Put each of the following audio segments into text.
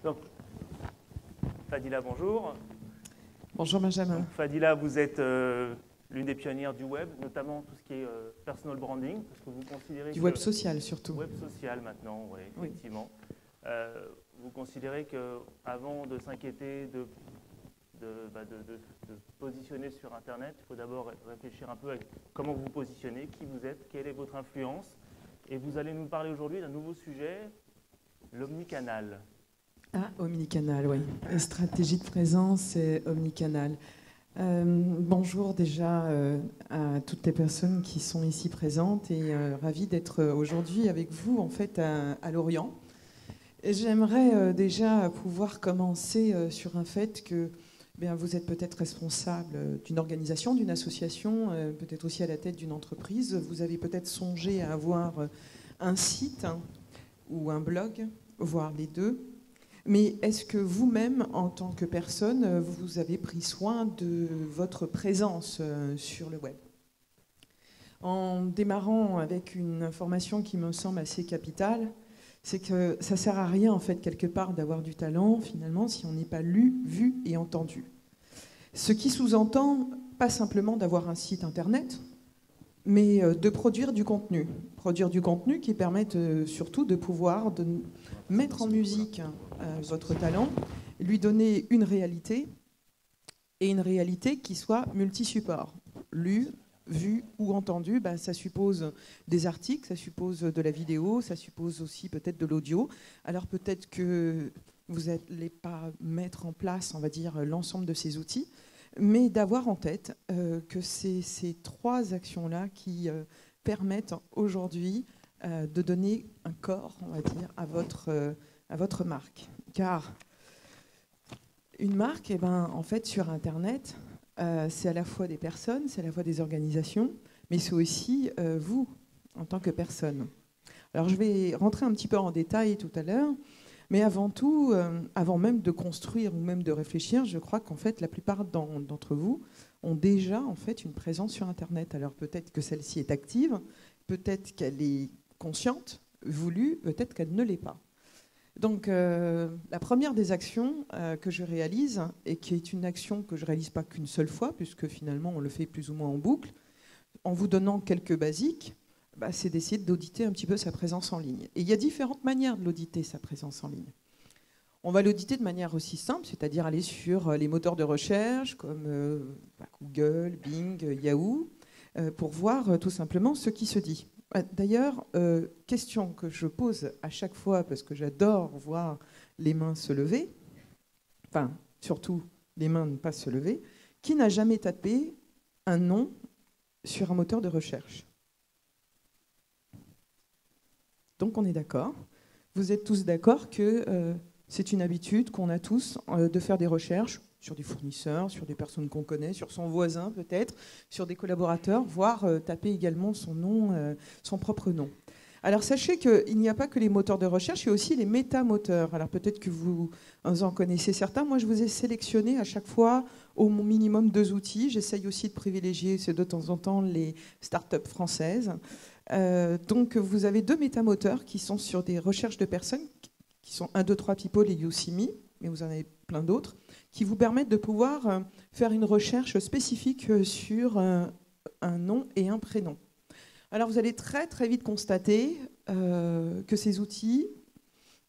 Donc, Fadila, bonjour. Bonjour Benjamin. Donc, Fadila, vous êtes l'une des pionnières du web, notamment tout ce qui est personal branding, parce que vous considérez du web social surtout. Web social maintenant, oui, effectivement. Oui. Vous considérez qu'avant de s'inquiéter de positionner sur Internet, il faut d'abord réfléchir un peu à comment vous vous positionnez, qui vous êtes, quelle est votre influence. Et vous allez nous parler aujourd'hui d'un nouveau sujet, l'omnicanal. Ah, omnicanal, oui. Stratégie de présence et omnicanal. Bonjour déjà à toutes les personnes qui sont ici présentes et ravi d'être aujourd'hui avec vous en fait à Lorient. J'aimerais déjà pouvoir commencer sur un fait que vous êtes peut-être responsable d'une organisation, d'une association, peut-être aussi à la tête d'une entreprise. Vous avez peut-être songé à avoir un site ou un blog, voire les deux. Mais est-ce que vous-même, en tant que personne, vous avez pris soin de votre présence sur le web ? En démarrant avec une information qui me semble assez capitale, c'est que ça ne sert à rien, en fait, quelque part, d'avoir du talent, finalement, si on n'est pas lu, vu et entendu. Ce qui sous-entend pas simplement d'avoir un site Internet, mais de produire du contenu. Produire du contenu qui permette surtout de pouvoir mettre en musique votre talent, lui donner une réalité, et une réalité qui soit multi-support. Lu, vu ou entendu, ça suppose des articles, ça suppose de la vidéo, ça suppose aussi peut-être de l'audio. Alors peut-être que vous n'allez pas mettre en place, on va dire, l'ensemble de ces outils, mais d'avoir en tête que c'est ces trois actions-là qui permettent aujourd'hui de donner un corps, on va dire, à votre marque. Car une marque, en fait, sur Internet, c'est à la fois des personnes, c'est à la fois des organisations, mais c'est aussi vous, en tant que personne. Alors, je vais rentrer un petit peu en détail tout à l'heure, mais avant tout, avant même de construire ou même de réfléchir, je crois qu'en fait, la plupart d'entre vous ont déjà en fait une présence sur Internet. Alors, peut-être que celle-ci est active, peut-être qu'elle est consciente, voulue, peut-être qu'elle ne l'est pas. Donc, la première des actions que je réalise, et qui est une action que je ne réalise pas qu'une seule fois, puisque finalement on le fait plus ou moins en boucle, en vous donnant quelques basiques, c'est d'essayer d'auditer un petit peu sa présence en ligne. Et il y a différentes manières de l'auditer, sa présence en ligne. On va l'auditer de manière aussi simple, c'est-à-dire aller sur les moteurs de recherche comme Google, Bing, Yahoo, pour voir tout simplement ce qui se dit. D'ailleurs, question que je pose à chaque fois, parce que j'adore voir les mains se lever, enfin, surtout les mains ne pas se lever, qui n'a jamais tapé un nom sur un moteur de recherche ? Donc on est d'accord. Vous êtes tous d'accord que c'est une habitude qu'on a tous de faire des recherches sur des fournisseurs, sur des personnes qu'on connaît, sur son voisin peut-être, sur des collaborateurs, voire taper également son nom, son propre nom. Alors sachez qu'il n'y a pas que les moteurs de recherche, il y a aussi les métamoteurs. Alors peut-être que vous en connaissez certains. Moi, je vous ai sélectionné à chaque fois au minimum 2 outils. J'essaye aussi de privilégier de temps en temps les startups françaises. Donc vous avez 2 métamoteurs qui sont sur des recherches de personnes, qui sont 1, 2, 3 People et YouSeeMe, mais vous en avez plein d'autres, qui vous permettent de pouvoir faire une recherche spécifique sur un nom et un prénom. Alors vous allez très très vite constater que ces outils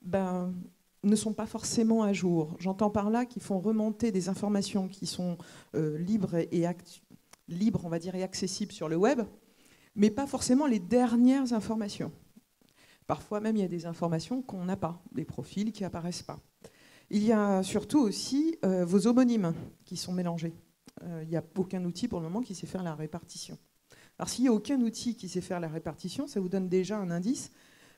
ne sont pas forcément à jour. J'entends par là qu'ils font remonter des informations qui sont libres, on va dire, et accessibles sur le web, mais pas forcément les dernières informations. Parfois même, il y a des informations qu'on n'a pas, des profils qui n'apparaissent pas. Il y a surtout aussi vos homonymes qui sont mélangés. Il n'y a aucun outil pour le moment qui sait faire la répartition. Alors s'il n'y a aucun outil qui sait faire la répartition, ça vous donne déjà un indice,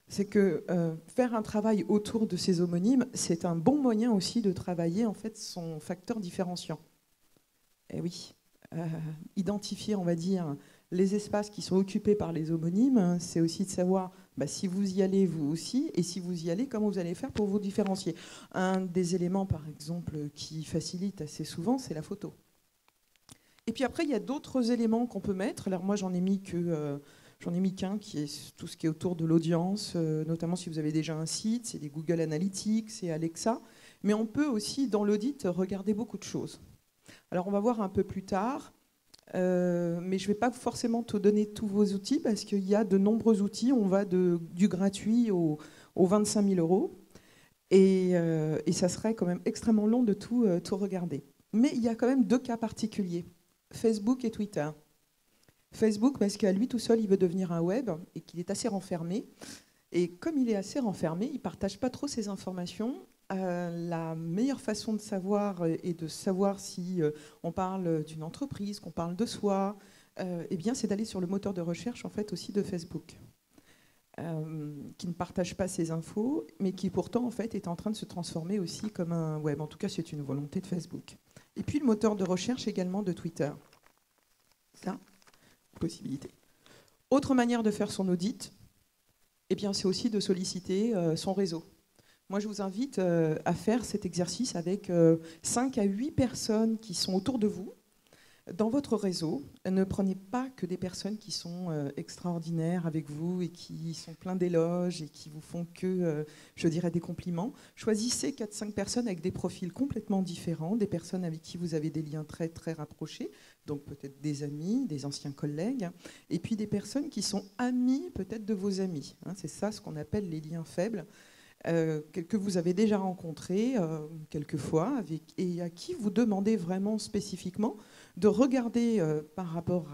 c'est que faire un travail autour de ces homonymes, c'est un bon moyen aussi de travailler en fait son facteur différenciant. Et oui, identifier, on va dire, les espaces qui sont occupés par les homonymes, c'est aussi de savoir si vous y allez vous aussi, et si vous y allez, comment vous allez faire pour vous différencier. Un des éléments, par exemple, qui facilite assez souvent, c'est la photo. Et puis après, il y a d'autres éléments qu'on peut mettre. Alors moi, j'en ai mis qu'un, qui est tout ce qui est autour de l'audience, notamment si vous avez déjà un site, c'est des Google Analytics, c'est Alexa. Mais on peut aussi, dans l'audit, regarder beaucoup de choses. Alors, on va voir un peu plus tard, mais je ne vais pas forcément te donner tous vos outils, parce qu'il y a de nombreux outils. On va du gratuit aux 25 000 euros. Et ça serait quand même extrêmement long de tout regarder. Mais il y a quand même 2 cas particuliers, Facebook et Twitter. Facebook, parce qu'à lui tout seul, il veut devenir un web et qu'il est assez renfermé. Et comme il est assez renfermé, il ne partage pas trop ses informations. La meilleure façon de savoir et de savoir si on parle d'une entreprise, qu'on parle de soi, eh bien, c'est d'aller sur le moteur de recherche en fait, aussi de Facebook. Qui ne partage pas ses infos, mais qui pourtant en fait, est en train de se transformer aussi comme un web. En tout cas, c'est une volonté de Facebook. Et puis le moteur de recherche également de Twitter. Ça, possibilité. Autre manière de faire son audit, eh bien, c'est aussi de solliciter son réseau. Moi, je vous invite à faire cet exercice avec 5 à 8 personnes qui sont autour de vous. Dans votre réseau, ne prenez pas que des personnes qui sont extraordinaires avec vous et qui sont pleins d'éloges et qui vous font que, je dirais, des compliments. Choisissez 4-5 personnes avec des profils complètement différents, des personnes avec qui vous avez des liens très, très rapprochés, donc peut-être des amis, des anciens collègues, et puis des personnes qui sont amies peut-être de vos amis. C'est ça ce qu'on appelle les liens faibles. Que vous avez déjà rencontrés quelques fois et à qui vous demandez vraiment spécifiquement de regarder par rapport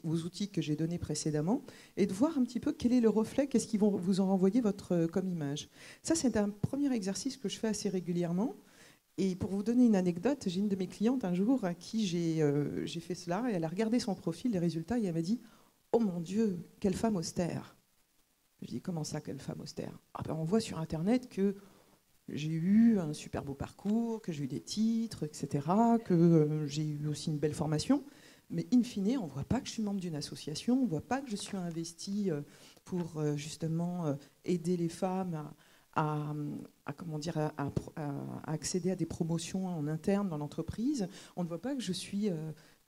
aux outils que j'ai donnés précédemment et de voir un petit peu quel est le reflet, qu'est-ce qu'ils vont vous en renvoyer comme image. Ça, c'est un premier exercice que je fais assez régulièrement. Et pour vous donner une anecdote, j'ai une de mes clientes un jour à qui j'ai fait cela et elle a regardé son profil, les résultats, et elle m'a dit « Oh mon Dieu, quelle femme austère !» Je dis, comment ça, quelle femme austère ? On voit sur Internet que j'ai eu un super beau parcours, que j'ai eu des titres, etc., que j'ai eu aussi une belle formation. Mais in fine, on ne voit pas que je suis membre d'une association, on ne voit pas que je suis investie pour justement aider les femmes à accéder à des promotions en interne dans l'entreprise. On ne voit pas que je suis...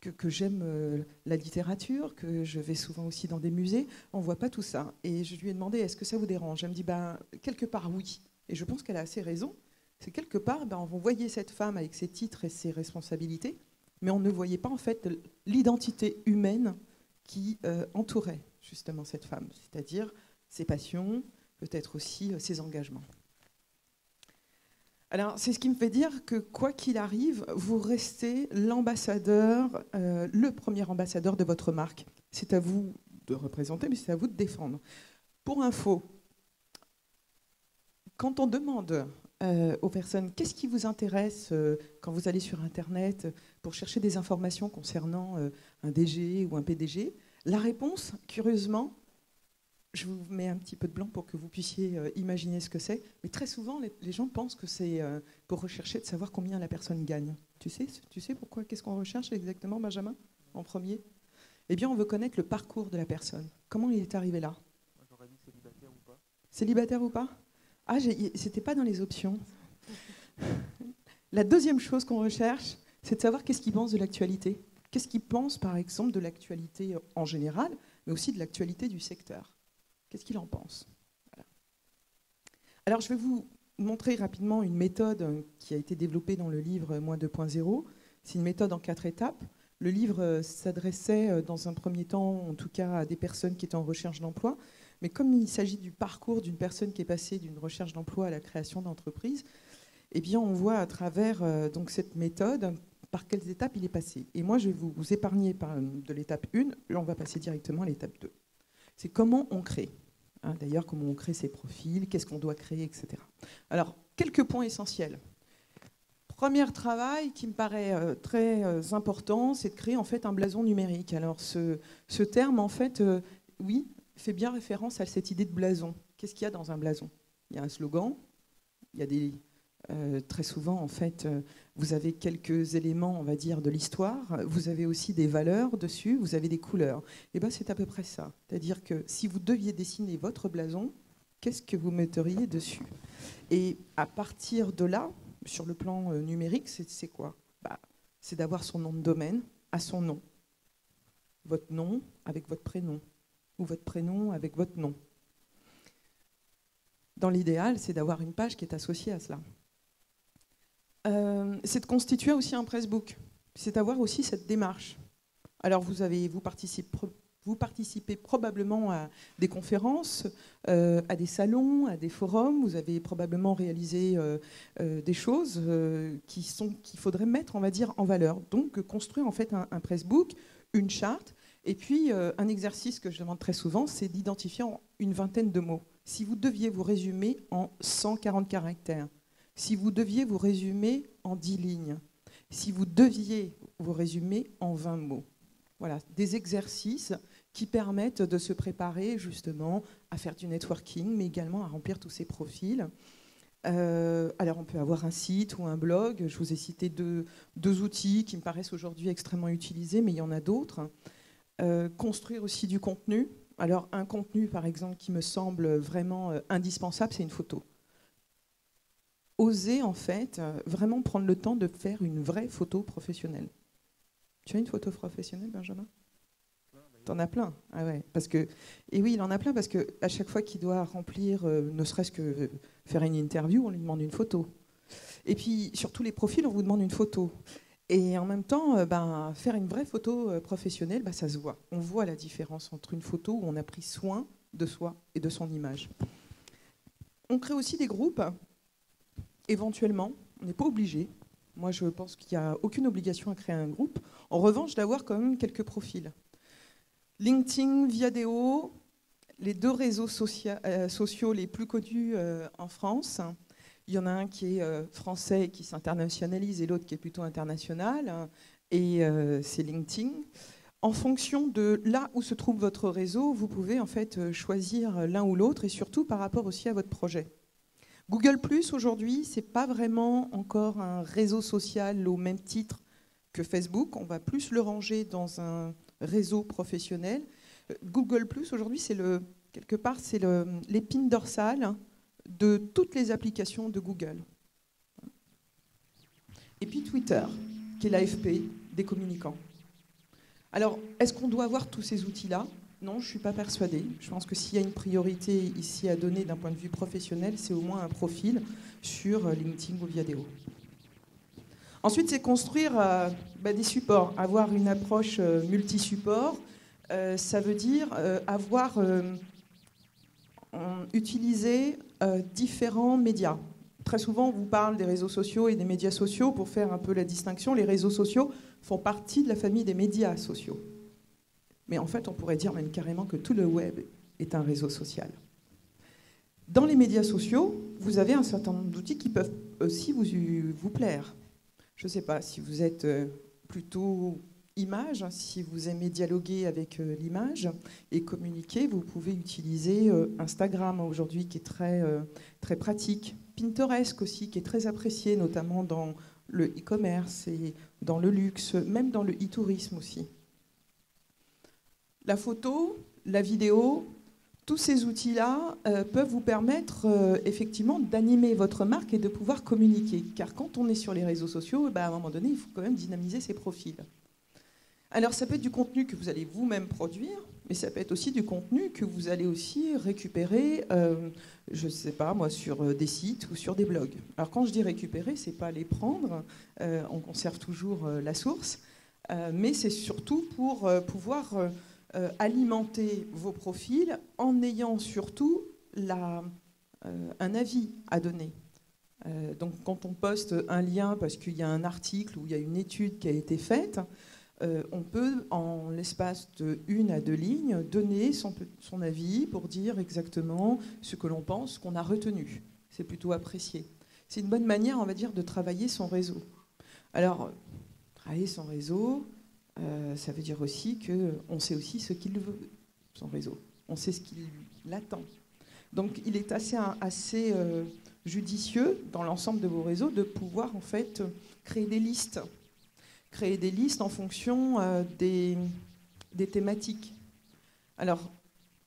que j'aime la littérature, que je vais souvent aussi dans des musées, on ne voit pas tout ça. Et je lui ai demandé, est-ce que ça vous dérange ? Elle me dit, quelque part oui. Et je pense qu'elle a assez raison. C'est quelque part, on voyait cette femme avec ses titres et ses responsabilités, mais on ne voyait pas en fait l'identité humaine qui entourait justement cette femme, c'est-à-dire ses passions, peut-être aussi ses engagements. Alors, c'est ce qui me fait dire que, quoi qu'il arrive, vous restez l'ambassadeur, le premier ambassadeur de votre marque. C'est à vous de représenter, mais c'est à vous de défendre. Pour info, quand on demande aux personnes qu'est-ce qui vous intéresse quand vous allez sur Internet pour chercher des informations concernant un DG ou un PDG, la réponse, curieusement, je vous mets un petit peu de blanc pour que vous puissiez imaginer ce que c'est. Mais très souvent, les gens pensent que c'est pour rechercher de savoir combien la personne gagne. Tu sais pourquoi ? Qu'est-ce qu'on recherche exactement, Benjamin, en premier ? Eh bien, on veut connaître le parcours de la personne. Comment il est arrivé là ? J'aurais dit célibataire ou pas. Célibataire ou pas ? Ah, c'était pas dans les options. La deuxième chose qu'on recherche, c'est de savoir qu'est-ce qu'il pense de l'actualité. Qu'est-ce qu'il pense, par exemple, de l'actualité en général, mais aussi de l'actualité du secteur. Qu'est-ce qu'il en pense ? Voilà. Alors, je vais vous montrer rapidement une méthode qui a été développée dans le livre Moi 2.0. C'est une méthode en 4 étapes. Le livre s'adressait dans un premier temps, en tout cas, à des personnes qui étaient en recherche d'emploi. Mais comme il s'agit du parcours d'une personne qui est passée d'une recherche d'emploi à la création d'entreprise, eh bien, on voit à travers donc cette méthode par quelles étapes il est passé. Et moi, je vais vous épargner de l'étape 1, et on va passer directement à l'étape 2. C'est comment on crée. D'ailleurs, comment on crée ses profils, qu'est-ce qu'on doit créer, etc. Alors, quelques points essentiels. Premier travail qui me paraît très important, c'est de créer en fait un blason numérique. Alors, ce terme, en fait, oui, fait bien référence à cette idée de blason. Qu'est-ce qu'il y a dans un blason ? Il y a un slogan, il y a des... très souvent, en fait, vous avez quelques éléments, on va dire, de l'histoire. Vous avez aussi des valeurs dessus, vous avez des couleurs. Et bien, c'est à peu près ça. C'est-à-dire que si vous deviez dessiner votre blason, qu'est-ce que vous metteriez dessus ? Et à partir de là, sur le plan numérique, c'est quoi ? C'est d'avoir son nom de domaine à son nom. Votre nom avec votre prénom, ou votre prénom avec votre nom. Dans l'idéal, c'est d'avoir une page qui est associée à cela. C'est de constituer aussi un pressbook. C'est d'avoir aussi cette démarche. Alors, vous participez probablement à des conférences, à des salons, à des forums. Vous avez probablement réalisé des choses qu'il faudrait mettre, on va dire, en valeur. Donc, construire en fait un pressbook, une charte, et puis un exercice que je demande très souvent, c'est d'identifier en une vingtaine de mots. Si vous deviez vous résumer en 140 caractères, si vous deviez vous résumer en 10 lignes, si vous deviez vous résumer en 20 mots. Voilà, des exercices qui permettent de se préparer justement à faire du networking, mais également à remplir tous ces profils. Alors on peut avoir un site ou un blog. Je vous ai cité deux outils qui me paraissent aujourd'hui extrêmement utilisés, mais il y en a d'autres. Construire aussi du contenu. Alors un contenu, par exemple, qui me semble vraiment indispensable, c'est une photo. Oser, en fait, vraiment prendre le temps de faire une vraie photo professionnelle. Tu as une photo professionnelle, Benjamin ? T'en as plein. Ah ouais, et oui, il en a plein parce qu'à chaque fois qu'il doit remplir, ne serait-ce que faire une interview, on lui demande une photo. Et puis, sur tous les profils, on vous demande une photo. Et en même temps, faire une vraie photo professionnelle, ça se voit. On voit la différence entre une photo où on a pris soin de soi et de son image. On crée aussi des groupes, éventuellement. On n'est pas obligé. Moi, je pense qu'il n'y a aucune obligation à créer un groupe. En revanche, d'avoir quand même quelques profils. LinkedIn, Viadeo, les deux réseaux sociaux les plus connus en France. Il y en a un qui est français et qui s'internationalise et l'autre qui est plutôt international. Et c'est LinkedIn. En fonction de là où se trouve votre réseau, vous pouvez en fait choisir l'un ou l'autre et surtout par rapport aussi à votre projet. Google+, aujourd'hui, ce n'est pas vraiment encore un réseau social au même titre que Facebook. On va plus le ranger dans un réseau professionnel. Google+, aujourd'hui, quelque part, c'est l'épine dorsale de toutes les applications de Google. Et puis Twitter, qui est l'AFP des communicants. Alors, est-ce qu'on doit avoir tous ces outils-là ? Non, je ne suis pas persuadée. Je pense que s'il y a une priorité ici à donner d'un point de vue professionnel, c'est au moins un profil sur LinkedIn ou Viadeo. Ensuite, c'est construire des supports, avoir une approche multi-support. Ça veut dire utiliser différents médias. Très souvent, on vous parle des réseaux sociaux et des médias sociaux. Pour faire un peu la distinction, les réseaux sociaux font partie de la famille des médias sociaux. Mais en fait, on pourrait dire même carrément que tout le web est un réseau social. Dans les médias sociaux, vous avez un certain nombre d'outils qui peuvent aussi vous plaire. Je ne sais pas si vous êtes plutôt image, si vous aimez dialoguer avec l'image et communiquer, vous pouvez utiliser Instagram aujourd'hui qui est très pratique. Pinterest aussi qui est très apprécié, notamment dans le e-commerce et dans le luxe, même dans le e-tourisme aussi. La photo, la vidéo, tous ces outils-là peuvent vous permettre effectivement d'animer votre marque et de pouvoir communiquer. Car quand on est sur les réseaux sociaux, à un moment donné, il faut quand même dynamiser ses profils. Alors ça peut être du contenu que vous allez vous-même produire, mais ça peut être aussi du contenu que vous allez aussi récupérer, je ne sais pas moi, sur des sites ou sur des blogs. Alors quand je dis récupérer, c'est pas les prendre, on conserve toujours la source, mais c'est surtout pour pouvoir alimenter vos profils en ayant surtout un avis à donner. Donc quand on poste un lien parce qu'il y a un article ou il y a une étude qui a été faite, on peut, en l'espace de 1 à 2 lignes, donner son avis pour dire exactement ce que l'on pense, ce qu'on a retenu. C'est plutôt apprécié. C'est une bonne manière, on va dire, de travailler son réseau. Alors, travailler son réseau, ça veut dire aussi qu'on sait aussi ce qu'il veut, son réseau. On sait ce qu'il attend. Donc, il est assez judicieux, dans l'ensemble de vos réseaux, de pouvoir, en fait, créer des listes. Créer des listes en fonction des thématiques. Alors,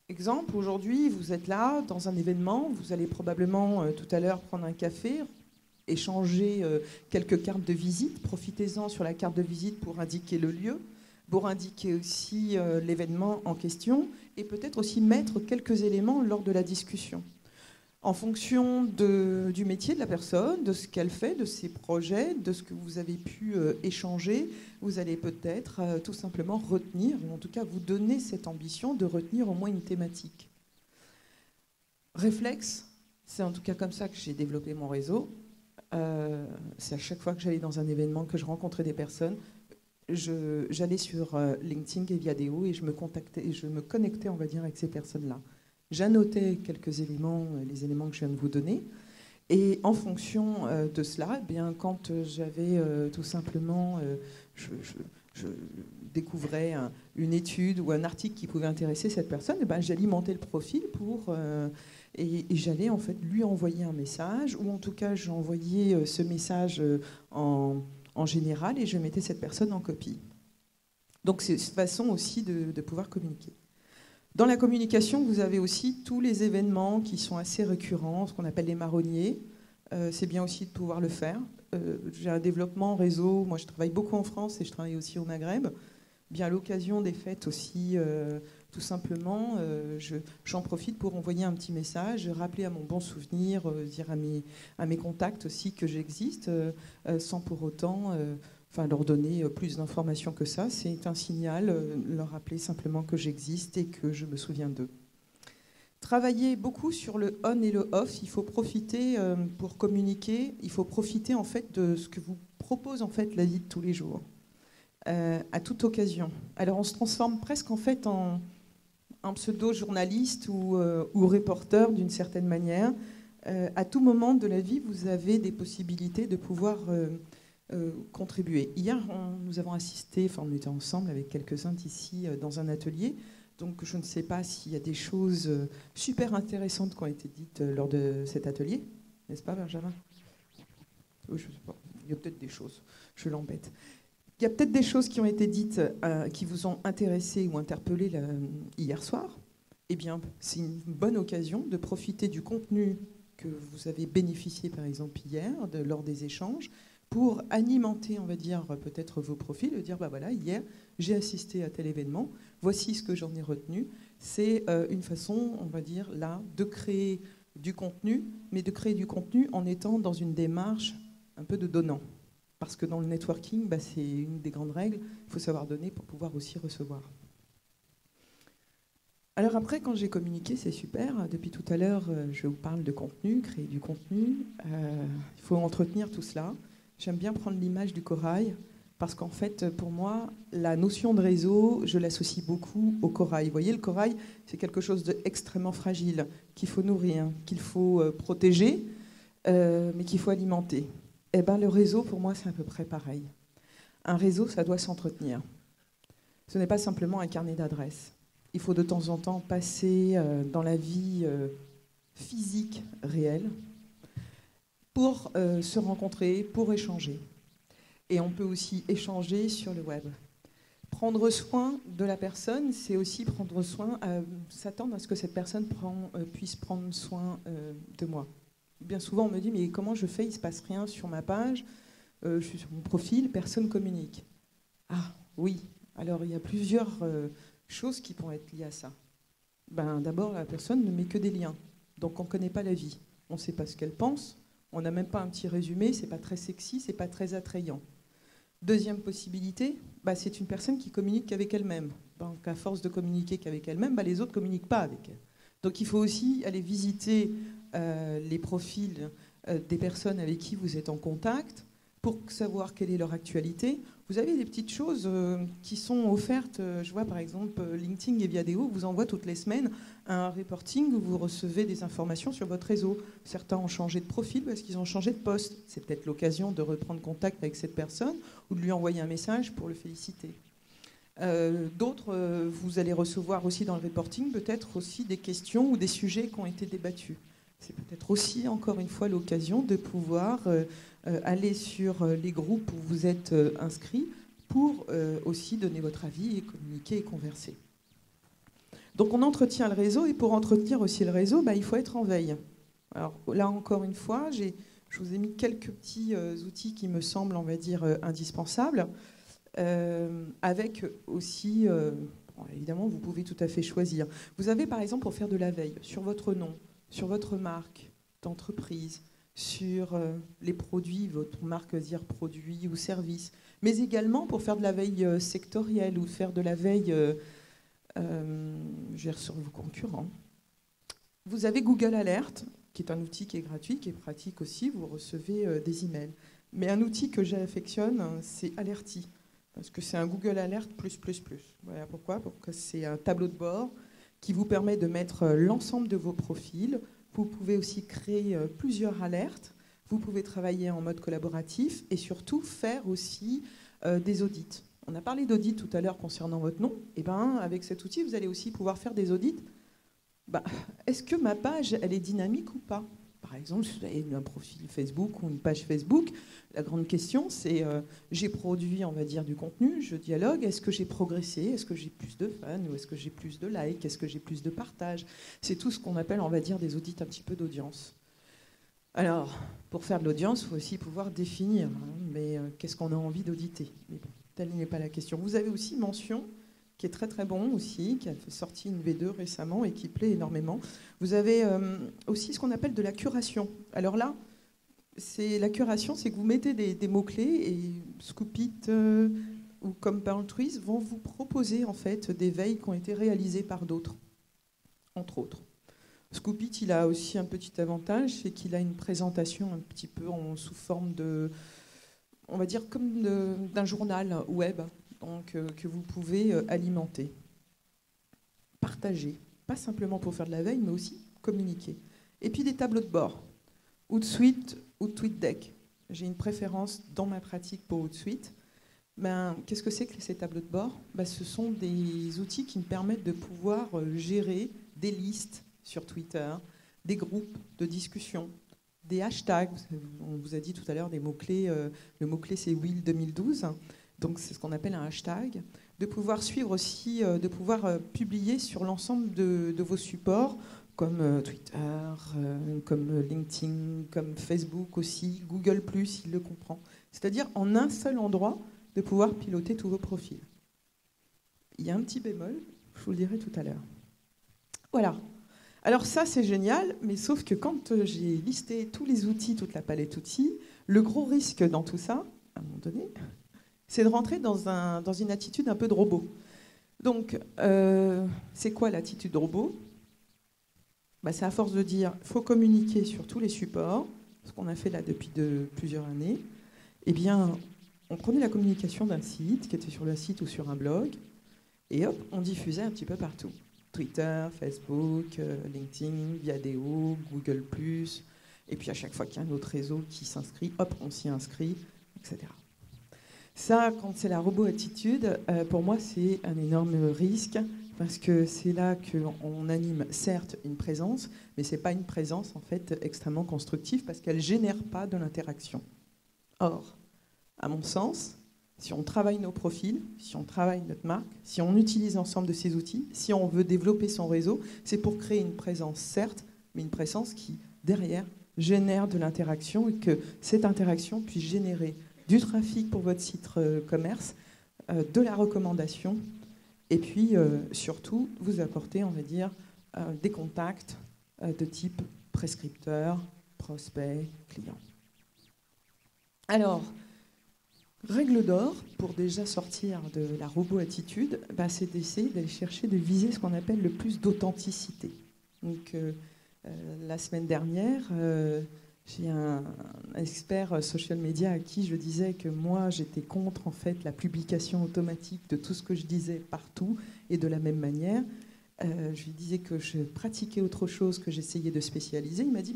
exemple, aujourd'hui, vous êtes là, dans un événement, vous allez probablement tout à l'heure prendre un café, échanger quelques cartes de visite, profitez-en sur la carte de visite pour indiquer le lieu, pour indiquer aussi l'événement en question, et peut-être aussi mettre quelques éléments lors de la discussion. En fonction du métier de la personne, de ce qu'elle fait, de ses projets, de ce que vous avez pu échanger, vous allez peut-être tout simplement retenir, ou en tout cas vous donner cette ambition de retenir au moins une thématique. Réflexe, c'est en tout cas comme ça que j'ai développé mon réseau. C'est à chaque fois que j'allais dans un événement, que je rencontrais des personnes, j'allais sur LinkedIn et Viadeo et je me connectais, on va dire, avec ces personnes-là. J'annotais quelques éléments, les éléments que je viens de vous donner. Et en fonction de cela, eh bien, quand j'avais tout simplement, je découvrais une étude ou un article qui pouvait intéresser cette personne, eh ben, j'alimentais le profil et j'allais en fait lui envoyer un message, ou en tout cas j'envoyais ce message en général et je mettais cette personne en copie. Donc c'est une façon aussi de pouvoir communiquer. Dans la communication, vous avez aussi tous les événements qui sont assez récurrents, ce qu'on appelle les marronniers. C'est bien aussi de pouvoir le faire. J'ai un développement réseau. Moi, je travaille beaucoup en France et je travaille aussi au Maghreb. Bien à l'occasion des fêtes aussi, tout simplement, j'en profite pour envoyer un petit message, rappeler à mon bon souvenir, dire à mes contacts aussi que j'existe, sans pour autant... leur donner plus d'informations que ça, c'est un signal, leur rappeler simplement que j'existe et que je me souviens d'eux. Travailler beaucoup sur le on et le off, il faut profiter pour communiquer, il faut profiter en fait de ce que vous propose en fait la vie de tous les jours, à toute occasion. Alors on se transforme presque en fait en pseudo-journaliste ou reporter d'une certaine manière. À tout moment de la vie, vous avez des possibilités de pouvoir contribuer. Hier, nous avons assisté, on était ensemble avec quelques-uns d'ici dans un atelier, donc je ne sais pas s'il y a des choses super intéressantes qui ont été dites lors de cet atelier, n'est-ce pas Benjamin? Oui, je ne sais pas, il y a peut-être des choses, je l'embête. Il y a peut-être des choses qui ont été dites qui vous ont intéressé ou interpellé hier soir. Eh bien, c'est une bonne occasion de profiter du contenu que vous avez bénéficié, par exemple, hier, lors des échanges, pour alimenter, on va dire, peut-être vos profils, de dire, bah voilà, hier, j'ai assisté à tel événement, voici ce que j'en ai retenu. C'est une façon, on va dire, là, de créer du contenu, mais de créer du contenu en étant dans une démarche un peu de donnant. Parce que dans le networking, bah, c'est une des grandes règles, il faut savoir donner pour pouvoir aussi recevoir. Alors après, quand j'ai communiqué, c'est super. Depuis tout à l'heure, je vous parle de contenu, créer du contenu. Il faut entretenir tout cela. J'aime bien prendre l'image du corail, parce qu'en fait, pour moi, la notion de réseau, je l'associe beaucoup au corail. Vous voyez, le corail, c'est quelque chose d'extrêmement fragile, qu'il faut nourrir, qu'il faut protéger, mais qu'il faut alimenter. Eh ben, le réseau, pour moi, c'est à peu près pareil. Un réseau, ça doit s'entretenir. Ce n'est pas simplement un carnet d'adresses. Il faut de temps en temps passer dans la vie physique réelle pour se rencontrer, pour échanger. Et on peut aussi échanger sur le web. Prendre soin de la personne, c'est aussi prendre soin, s'attendre à ce que cette personne puisse prendre soin de moi. Bien souvent, on me dit, mais comment je fais? Il ne se passe rien sur ma page, je suis sur mon profil, personne ne communique. Ah oui, alors il y a plusieurs choses qui pourraient être liées à ça. D'abord, la personne ne met que des liens, donc on ne connaît pas la vie. On ne sait pas ce qu'elle pense, on n'a même pas un petit résumé, ce n'est pas très sexy, ce n'est pas très attrayant. Deuxième possibilité, c'est une personne qui communique qu'avec elle-même. Donc à force de communiquer qu'avec elle-même, les autres ne communiquent pas avec elle. Donc il faut aussi aller visiter les profils des personnes avec qui vous êtes en contact pour savoir quelle est leur actualité. Vous avez des petites choses qui sont offertes. Je vois par exemple LinkedIn et Viadeo vous envoie toutes les semaines un reporting où vous recevez des informations sur votre réseau. Certains ont changé de profil parce qu'ils ont changé de poste. C'est peut-être l'occasion de reprendre contact avec cette personne ou de lui envoyer un message pour le féliciter. D'autres, vous allez recevoir aussi dans le reporting peut-être aussi des questions ou des sujets qui ont été débattus. C'est peut-être aussi, encore une fois, l'occasion de pouvoir aller sur les groupes où vous êtes inscrits pour aussi donner votre avis et communiquer et converser. Donc on entretient le réseau, et pour entretenir aussi le réseau, il faut être en veille. Alors là, encore une fois, je vous ai mis quelques petits outils qui me semblent, on va dire, indispensables, avec aussi... évidemment, vous pouvez tout à fait choisir. Vous avez, par exemple, pour faire de la veille, sur votre nom, sur votre marque, d'entreprise, sur les produits, votre marque dire produits ou services, mais également pour faire de la veille sectorielle ou faire de la veille sur vos concurrents. Vous avez Google Alert, qui est un outil qui est gratuit, qui est pratique aussi, vous recevez des emails. Mais un outil que j'affectionne, c'est Alerty, parce que c'est un Google Alert+++. Voilà pourquoi, parce que c'est un tableau de bord qui vous permet de mettre l'ensemble de vos profils. Vous pouvez aussi créer plusieurs alertes. Vous pouvez travailler en mode collaboratif et surtout faire aussi des audits. On a parlé d'audit tout à l'heure concernant votre nom. Et ben, avec cet outil, vous allez aussi pouvoir faire des audits. Est-ce que ma page, elle est dynamique ou pas ? Par exemple, si vous avez un profil Facebook ou une page Facebook, la grande question, c'est j'ai produit, on va dire, du contenu, je dialogue, est-ce que j'ai progressé ? Est-ce que j'ai plus de fans ? Ou est-ce que j'ai plus de likes ? Est-ce que j'ai plus de partages ? C'est tout ce qu'on appelle, on va dire, des audits un petit peu d'audience. Alors, pour faire de l'audience, il faut aussi pouvoir définir, mais qu'est-ce qu'on a envie d'auditer ? Mais bon, telle n'est pas la question. Vous avez aussi mention, qui est très très bon aussi, qui a sorti une V2 récemment et qui plaît énormément. Vous avez aussi ce qu'on appelle de la curation. Alors là, la curation, c'est que vous mettez des mots-clés et Scoopit ou Compound Trees vont vous proposer en fait des veilles qui ont été réalisées par d'autres, entre autres. Scoopit, il a aussi un petit avantage, c'est qu'il a une présentation un petit peu sous forme de, on va dire comme d'un journal web, donc que vous pouvez alimenter, partager, pas simplement pour faire de la veille, mais aussi communiquer. Et puis des tableaux de bord, Hootsuite ou TweetDeck. J'ai une préférence dans ma pratique pour Hootsuite. Qu'est-ce que c'est que ces tableaux de bord ? Ce sont des outils qui me permettent de pouvoir gérer des listes sur Twitter, des groupes de discussion, des hashtags. On vous a dit tout à l'heure des mots-clés. Le mot-clé, c'est Will 2012. Donc c'est ce qu'on appelle un hashtag, de pouvoir suivre aussi, de pouvoir publier sur l'ensemble de vos supports, comme Twitter, comme LinkedIn, comme Facebook aussi, Google+, il le comprend. C'est-à-dire en un seul endroit, de pouvoir piloter tous vos profils. Il y a un petit bémol, je vous le dirai tout à l'heure. Voilà. Alors ça, c'est génial, mais sauf que quand j'ai listé tous les outils, toute la palette d'outils, le gros risque dans tout ça, à un moment donné, c'est de rentrer dans une attitude un peu de robot. Donc, c'est quoi l'attitude de robot ? C'est à force de dire il faut communiquer sur tous les supports, ce qu'on a fait là depuis plusieurs années. Eh bien, on prenait la communication d'un site, qui était sur le site ou sur un blog, et hop, on diffusait un petit peu partout. Twitter, Facebook, LinkedIn, Viadeo, Google+, et puis à chaque fois qu'il y a un autre réseau qui s'inscrit, hop, on s'y inscrit, etc. Ça, quand c'est la robot-attitude, pour moi, c'est un énorme risque parce que c'est là qu'on anime, certes, une présence, mais ce n'est pas une présence, en fait, extrêmement constructive parce qu'elle ne génère pas de l'interaction. Or, à mon sens, si on travaille nos profils, si on travaille notre marque, si on utilise l'ensemble de ces outils, si on veut développer son réseau, c'est pour créer une présence, certes, mais une présence qui, derrière, génère de l'interaction et que cette interaction puisse générer du trafic pour votre site commerce, de la recommandation, et puis surtout vous apporter, on va dire, des contacts de type prescripteur, prospect, client. Alors, règle d'or, pour déjà sortir de la robot-attitude, c'est d'essayer d'aller chercher, de viser ce qu'on appelle le plus d'authenticité. Donc, la semaine dernière, j'ai un expert social media à qui je disais que moi, j'étais contre en fait, la publication automatique de tout ce que je disais partout et de la même manière. Je lui disais que je pratiquais autre chose, que j'essayais de spécialiser. Il m'a dit,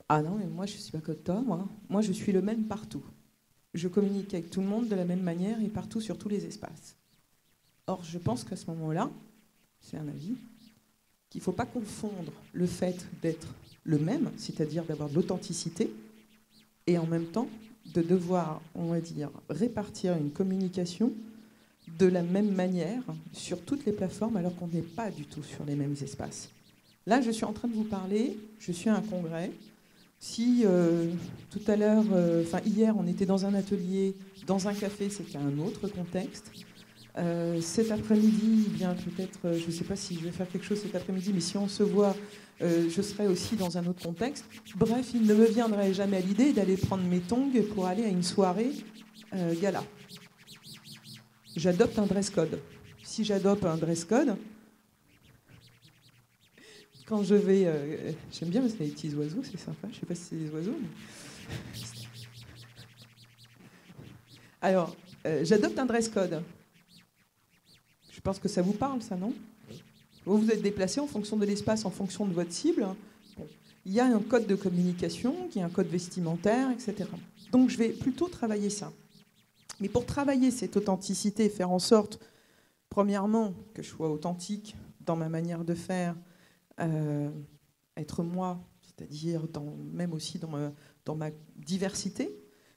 ah non, mais moi, je ne suis pas comme toi, moi, je suis le même partout. Je communique avec tout le monde de la même manière et partout sur tous les espaces. Or, je pense qu'à ce moment-là, c'est un avis, qu'il ne faut pas confondre le fait d'être le même, c'est-à-dire d'avoir de l'authenticité, et en même temps de devoir, on va dire, répartir une communication de la même manière sur toutes les plateformes alors qu'on n'est pas du tout sur les mêmes espaces. Là, je suis en train de vous parler, je suis à un congrès. Si tout à l'heure, hier, on était dans un atelier, dans un café, c'était un autre contexte. Cet après-midi, eh bien peut-être, je ne sais pas si je vais faire quelque chose cet après-midi, mais si on se voit, je serai aussi dans un autre contexte. Bref, il ne me viendrait jamais à l'idée d'aller prendre mes tongs pour aller à une soirée gala. J'adopte un dress code. Si j'adopte un dress code, quand je vais... j'aime bien parce qu'il y a des petits oiseaux, c'est sympa. Je ne sais pas si c'est des oiseaux, mais... Alors, j'adopte un dress code. Je pense que ça vous parle, ça, non? Vous vous êtes déplacé en fonction de l'espace, en fonction de votre cible. Bon. Il y a un code de communication, il y a un code vestimentaire, etc. Donc, je vais plutôt travailler ça. Mais pour travailler cette authenticité, faire en sorte, premièrement, que je sois authentique dans ma manière de faire, être moi, c'est-à-dire même aussi dans ma diversité,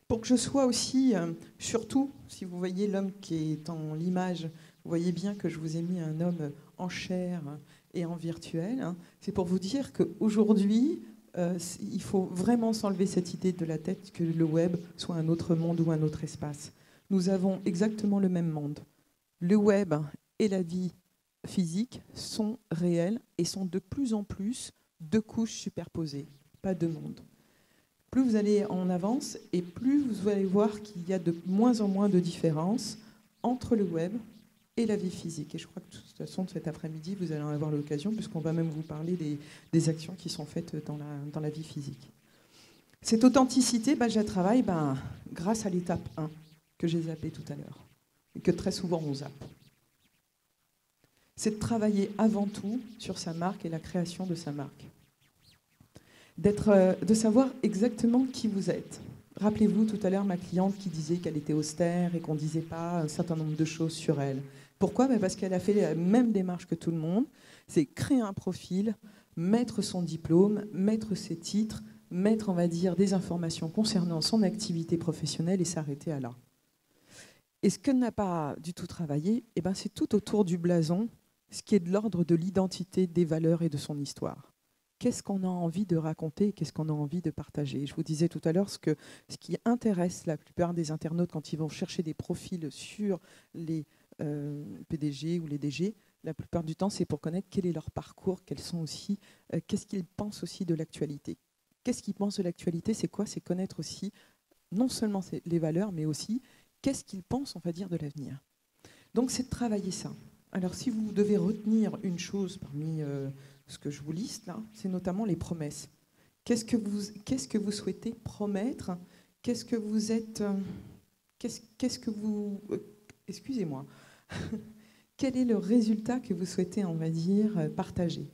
pour que je sois aussi, surtout, si vous voyez l'homme qui est en l'image, vous voyez bien que je vous ai mis un homme en chair et en virtuel. Hein. C'est pour vous dire qu'aujourd'hui, il faut vraiment s'enlever cette idée de la tête que le web soit un autre monde ou un autre espace. Nous avons exactement le même monde. Le web et la vie physique sont réels et sont de plus en plus deux couches superposées, pas deux mondes. Plus vous allez en avance et plus vous allez voir qu'il y a de moins en moins de différences entre le web et la vie physique. Et je crois que de toute façon, cet après-midi, vous allez en avoir l'occasion, puisqu'on va même vous parler des actions qui sont faites dans la vie physique. Cette authenticité, je la travaille grâce à l'étape 1, que j'ai zappé tout à l'heure, et que très souvent on zappe. C'est de travailler avant tout sur sa marque et la création de sa marque. De savoir exactement qui vous êtes. Rappelez-vous tout à l'heure ma cliente qui disait qu'elle était austère et qu'on ne disait pas un certain nombre de choses sur elle. Pourquoi ? Parce qu'elle a fait la même démarche que tout le monde, c'est créer un profil, mettre son diplôme, mettre ses titres, mettre, on va dire, des informations concernant son activité professionnelle et s'arrêter à là. Et ce qu'elle n'a pas du tout travaillé, c'est tout autour du blason, ce qui est de l'ordre de l'identité, des valeurs et de son histoire. Qu'est-ce qu'on a envie de raconter, qu'est-ce qu'on a envie de partager. Je vous disais tout à l'heure ce qui intéresse la plupart des internautes quand ils vont chercher des profils sur les PDG ou les DG, la plupart du temps, c'est pour connaître quel est leur parcours, qu'est-ce qu'ils pensent aussi de l'actualité. Qu'est-ce qu'ils pensent de l'actualité, c'est quoi? C'est connaître aussi non seulement les valeurs, mais aussi qu'est-ce qu'ils pensent, on va dire, de l'avenir. Donc, c'est de travailler ça. Alors, si vous devez retenir une chose parmi ce que je vous liste là, c'est notamment les promesses. Qu'est-ce que vous souhaitez promettre? Qu'est-ce que vous êtes... qu'est-ce que vous... excusez-moi. Quel est le résultat que vous souhaitez, on va dire, partager?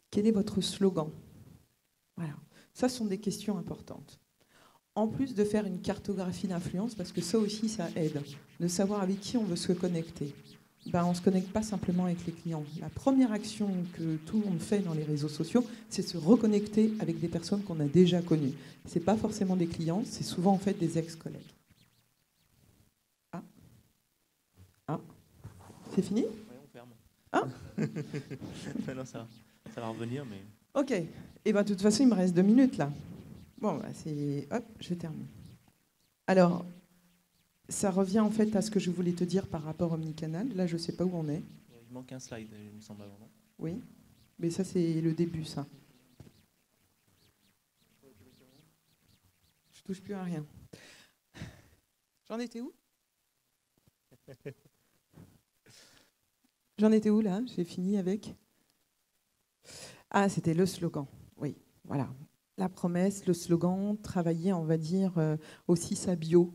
Quel est votre slogan? Voilà. Ça, sont des questions importantes. En plus de faire une cartographie d'influence, parce que ça aussi, ça aide, de savoir avec qui on veut se connecter. On ne se connecte pas simplement avec les clients. La première action que tout le monde fait dans les réseaux sociaux, c'est se reconnecter avec des personnes qu'on a déjà connues. Ce n'est pas forcément des clients, c'est souvent en fait des ex-collègues. Ah, c'est fini? Oui, on ferme. Ah non, ça va revenir, mais... Ok. Et de toute façon, il me reste 2 minutes, là. Bon, c'est... Hop, je termine. Alors... Ça revient en fait à ce que je voulais te dire par rapport au omnicanal. Là, je ne sais pas où on est. Il manque un slide, il me semble. Avant. Oui, mais ça, c'est le début, ça. Je touche plus à rien. J'en étais où? J'en étais où, là? J'ai fini avec... Ah, c'était le slogan. Oui, voilà. La promesse, le slogan, travailler, on va dire, aussi sa bio.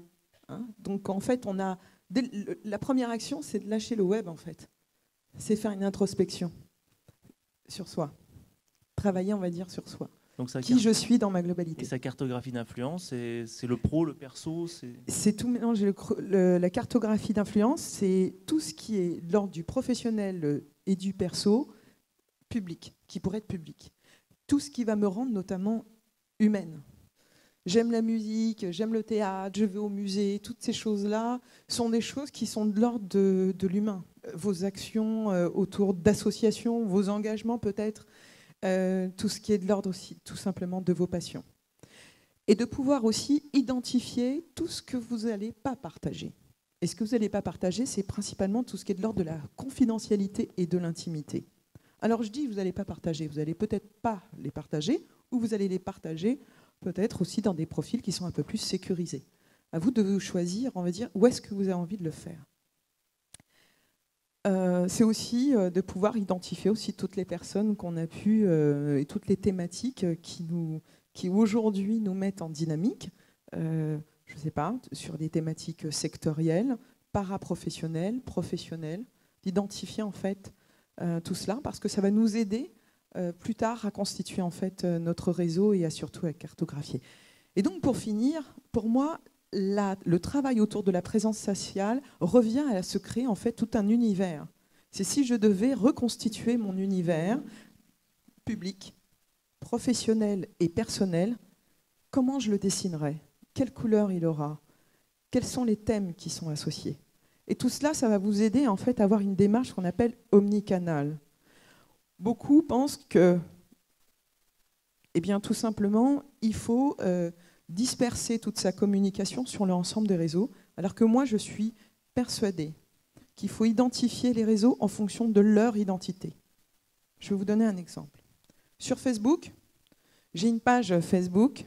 Hein, donc en fait, la première action, c'est de lâcher le web en fait. C'est faire une introspection sur soi. Travailler, on va dire, sur soi. Donc, qui je suis dans ma globalité. Et sa cartographie d'influence, c'est le pro, le perso, c'est tout mélanger. La cartographie d'influence, c'est tout ce qui est de l'ordre du professionnel et du perso, public, qui pourrait être public. Tout ce qui va me rendre notamment humaine. J'aime la musique, j'aime le théâtre, je vais au musée. Toutes ces choses-là sont des choses qui sont de l'ordre de l'humain. Vos actions autour d'associations, vos engagements peut-être, tout ce qui est de l'ordre aussi tout simplement de vos passions. Et de pouvoir aussi identifier tout ce que vous n'allez pas partager. Et ce que vous n'allez pas partager, c'est principalement tout ce qui est de l'ordre de la confidentialité et de l'intimité. Alors je dis, vous n'allez pas partager, vous n'allez peut-être pas les partager, ou vous allez les partager peut-être aussi dans des profils qui sont un peu plus sécurisés. À vous de choisir, on va dire, où est-ce que vous avez envie de le faire. C'est aussi de pouvoir identifier aussi toutes les personnes qu'on a pu et toutes les thématiques qui aujourd'hui nous mettent en dynamique, je ne sais pas, sur des thématiques sectorielles, paraprofessionnelles, professionnelles, d'identifier en fait tout cela parce que ça va nous aider plus tard à constituer en fait notre réseau et à surtout à cartographier. Et donc pour finir, pour moi, le travail autour de la présence sociale revient à se créer en fait tout un univers. C'est si je devais reconstituer mon univers public, professionnel et personnel, comment je le dessinerais? Quelle couleur il aura? Quels sont les thèmes qui sont associés? Et tout cela, ça va vous aider en fait à avoir une démarche qu'on appelle omnicanal. Beaucoup pensent que, eh bien, tout simplement, il faut disperser toute sa communication sur l'ensemble des réseaux, alors que moi, je suis persuadée qu'il faut identifier les réseaux en fonction de leur identité. Je vais vous donner un exemple. Sur Facebook, j'ai une page Facebook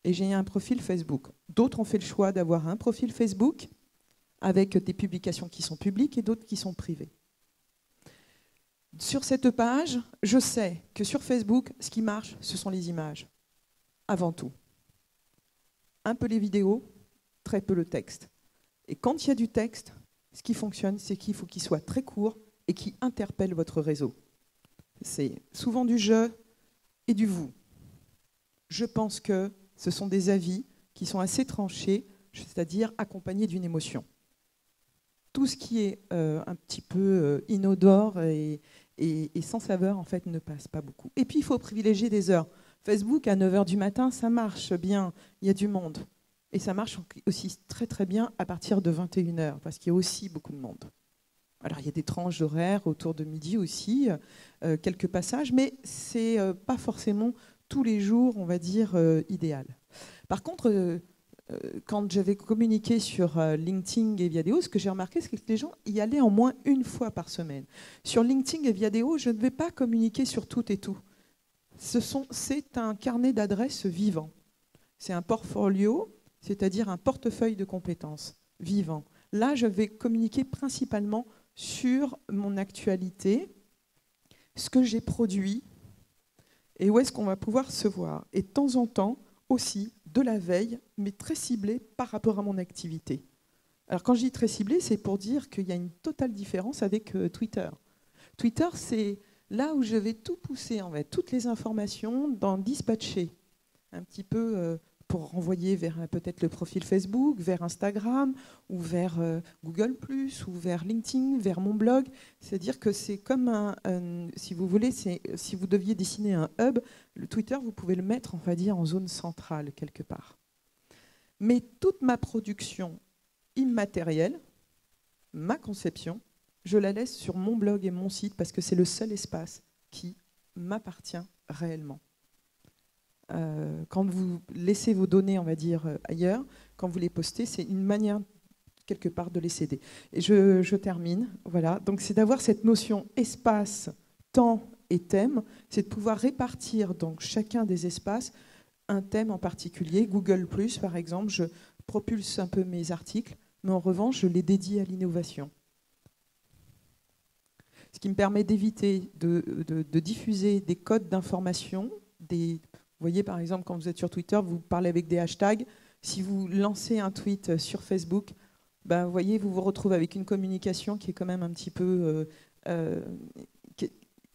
et j'ai un profil Facebook. D'autres ont fait le choix d'avoir un profil Facebook avec des publications qui sont publiques et d'autres qui sont privées. Sur cette page, je sais que sur Facebook, ce qui marche, ce sont les images, avant tout. Un peu les vidéos, très peu le texte. Et quand il y a du texte, ce qui fonctionne, c'est qu'il faut qu'il soit très court et qui interpelle votre réseau. C'est souvent du je et du vous. Je pense que ce sont des avis qui sont assez tranchés, c'est-à-dire accompagnés d'une émotion. Tout ce qui est un petit peu inodore et sans saveur, en fait, ne passe pas beaucoup. Et puis, il faut privilégier des heures. Facebook, à 9h du matin, ça marche bien, il y a du monde. Et ça marche aussi très très bien à partir de 21h, parce qu'il y a aussi beaucoup de monde. Alors, il y a des tranches d'horaire autour de midi aussi, quelques passages, mais ce n'est pas forcément tous les jours, on va dire, idéal. Par contre, quand j'avais communiqué sur LinkedIn et Viadeo, ce que j'ai remarqué, c'est que les gens y allaient au moins une fois par semaine. Sur LinkedIn et Viadeo, je ne vais pas communiquer sur tout et tout. C'est un carnet d'adresses vivant. C'est un portfolio, c'est-à-dire un portefeuille de compétences vivant. Là, je vais communiquer principalement sur mon actualité, ce que j'ai produit et où est-ce qu'on va pouvoir se voir. Et de temps en temps, aussi de la veille, mais très ciblée par rapport à mon activité. Alors quand je dis très ciblée, c'est pour dire qu'il y a une totale différence avec Twitter. Twitter, c'est là où je vais tout pousser, en fait, toutes les informations dans dispatcher, un petit peu pour renvoyer vers peut-être le profil Facebook, vers Instagram, ou vers Google+, ou vers LinkedIn, vers mon blog. C'est-à-dire que c'est comme si vous voulez, si vous deviez dessiner un hub, le Twitter, vous pouvez le mettre, on va dire, en zone centrale, quelque part. Mais toute ma production immatérielle, ma conception, je la laisse sur mon blog et mon site parce que c'est le seul espace qui m'appartient réellement. Quand vous laissez vos données, on va dire, ailleurs, quand vous les postez, c'est une manière, quelque part, de les céder. Et je termine. Voilà. Donc, c'est d'avoir cette notion espace, temps et thème. C'est de pouvoir répartir donc chacun des espaces un thème en particulier. Google+, par exemple, je propulse un peu mes articles, mais en revanche, je les dédie à l'innovation. Ce qui me permet d'éviter de diffuser des codes d'information, vous voyez, par exemple, quand vous êtes sur Twitter, vous parlez avec des hashtags. Si vous lancez un tweet sur Facebook, ben, vous voyez, vous vous retrouvez avec une communication qui est quand même un petit peu...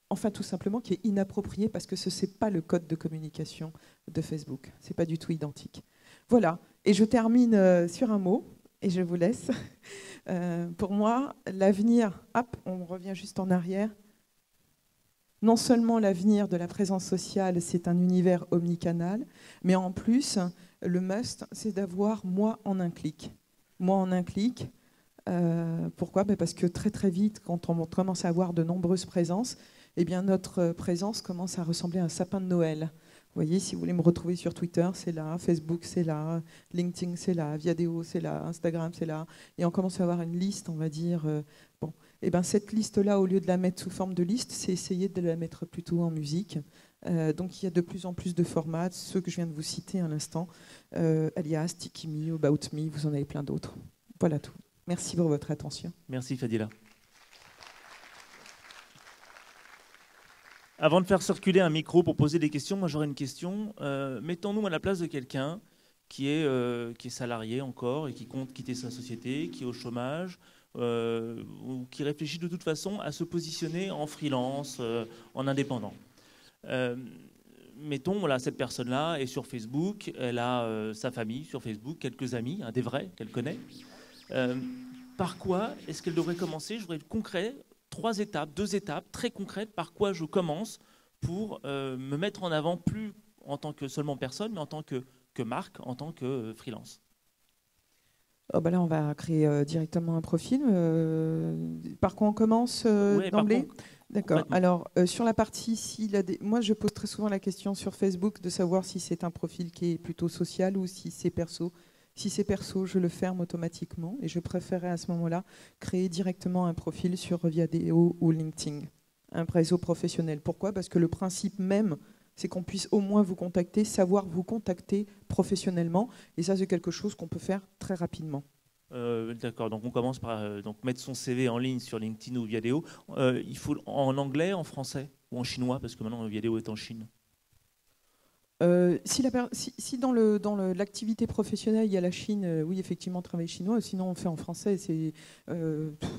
enfin, tout simplement, qui est inappropriée parce que ce n'est pas le code de communication de Facebook. Ce n'est pas du tout identique. Voilà. Et je termine sur un mot, et je vous laisse. Pour moi, l'avenir... Hop, on revient juste en arrière. Non seulement l'avenir de la présence sociale, c'est un univers omnicanal, mais en plus, le must, c'est d'avoir moi en un clic. Moi en un clic. Pourquoi ? Parce que très très vite, quand on commence à avoir de nombreuses présences, eh bien notre présence commence à ressembler à un sapin de Noël. Vous voyez, si vous voulez me retrouver sur Twitter, c'est là, Facebook, c'est là, LinkedIn, c'est là, Viadeo, c'est là, Instagram, c'est là. Et on commence à avoir une liste, on va dire. Bon, et ben cette liste-là, au lieu de la mettre sous forme de liste, c'est essayer de la mettre plutôt en musique. Donc il y a de plus en plus de formats, ceux que je viens de vous citer à l'instant, Alias, Tikimi, About Me, vous en avez plein d'autres. Voilà tout. Merci pour votre attention. Merci Fadila. Avant de faire circuler un micro pour poser des questions, moi j'aurais une question. Mettons-nous à la place de quelqu'un qui est salarié encore et qui compte quitter sa société, qui est au chômage, ou qui réfléchit de toute façon à se positionner en freelance, en indépendant. Mettons, voilà, cette personne-là est sur Facebook, elle a sa famille sur Facebook, quelques amis, des vrais qu'elle connaît. Par quoi est-ce qu'elle devrait commencer? Je voudrais être concret, 2 étapes très concrètes, par quoi je commence pour me mettre en avant, plus en tant que seulement personne, mais en tant que marque, en tant que freelance. Oh bah là, on va créer directement un profil. Par quoi on commence d'emblée? D'accord. Alors, sur la partie, moi, je pose très souvent la question sur Facebook de savoir si c'est un profil qui est plutôt social ou si c'est perso. Si c'est perso, je le ferme automatiquement et je préférerais à ce moment-là créer directement un profil sur Viadeo ou LinkedIn, un réseau professionnel. Pourquoi? Parce que le principe même, c'est qu'on puisse au moins vous contacter, savoir vous contacter professionnellement. Et ça, c'est quelque chose qu'on peut faire très rapidement. D'accord, donc on commence par donc mettre son CV en ligne sur LinkedIn ou Viadeo. Il faut en anglais, en français ou en chinois, parce que maintenant Viadeo est en Chine. Si dans l'activité professionnelle, il y a la Chine, oui, effectivement, travail chinois. Sinon, on fait en français.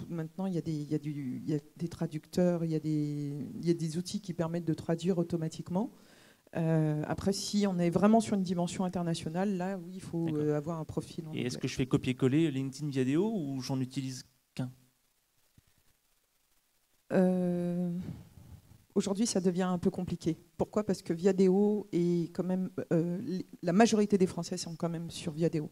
Maintenant, il y a des traducteurs, il y a des outils qui permettent de traduire automatiquement. Après, si on est vraiment sur une dimension internationale, là, oui, il faut avoir un profil. Et est-ce que je fais copier-coller LinkedIn Viadeo ou j'en utilise qu'un? Aujourd'hui, ça devient un peu compliqué. Pourquoi? Parce que Viadeo est quand même... la majorité des Français sont quand même sur Viadeo.